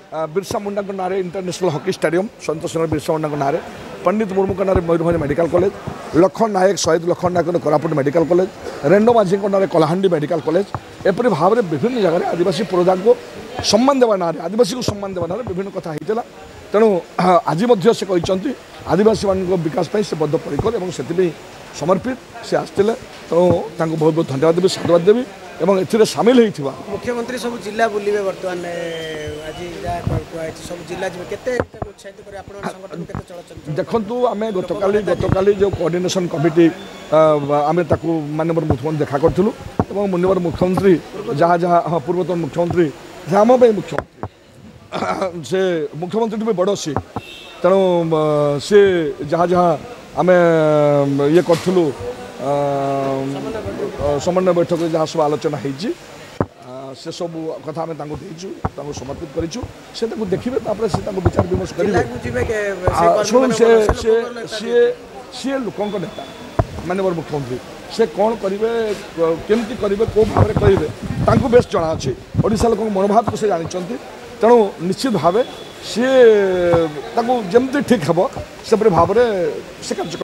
बिरसा मुंडा ना international hockey stadium सतोष नगर बिरसा मुंडा ना पंडित मुर्मू ना मयूरभंज मेडिकल कॉलेज लखन नायक शहीद लखन नायक कोरापुट मेडिकल कॉलेज रेणु माझी ना कलाहांडी मेडिकल कॉलेज एपरी भाव में विभिन्न जगह आदिवासी प्रोजा को सम्मान देवा ना आदिवासी को सम्मान देवा ना विभिन्न कथा होता तेणु आज से कहते आदिवासी मान विकास से बद्धपरिकर और से समर्पित से आसते तेणु बहुत बहुत धन्यवाद देवी साधुवाद देवी एवं ए सामिल होता मुख्यमंत्री सब जिला बुलिबे बर्तमान आज सब जिला केते उत्साहित करे आपण संगठन केते चलचल देखंतु आमे गतकाली जो कोऑर्डिनेशन कमिटी आमे ताकू माननीय मुख्यमंत्री देखा करथुलु एवं माननीय मुख्यमंत्री जहाँ जहाँ हाँ पूर्वतन मुख्यमंत्री आम मुख्यमंत्री से मुख्यमंत्री भी बड़ सी तेणु सी जहाँ जहाँ आमे ये करथुलु समन्वय बैठक जहाँ सब आलोचना होती से सब कथा आम समर्पित करूँ से देखिए से विचार विमर्श करेंगे सी लोक नेता माननीय मुख्यमंत्री से कौन करेंगे केमती करेंगे कौ भाव में करेंगे बेस जना अच्छी ओडिशा लोक मनोभाव को से जानते तेणु निश्चित भाव सी जमती ठीक हे से भाव में से कार्य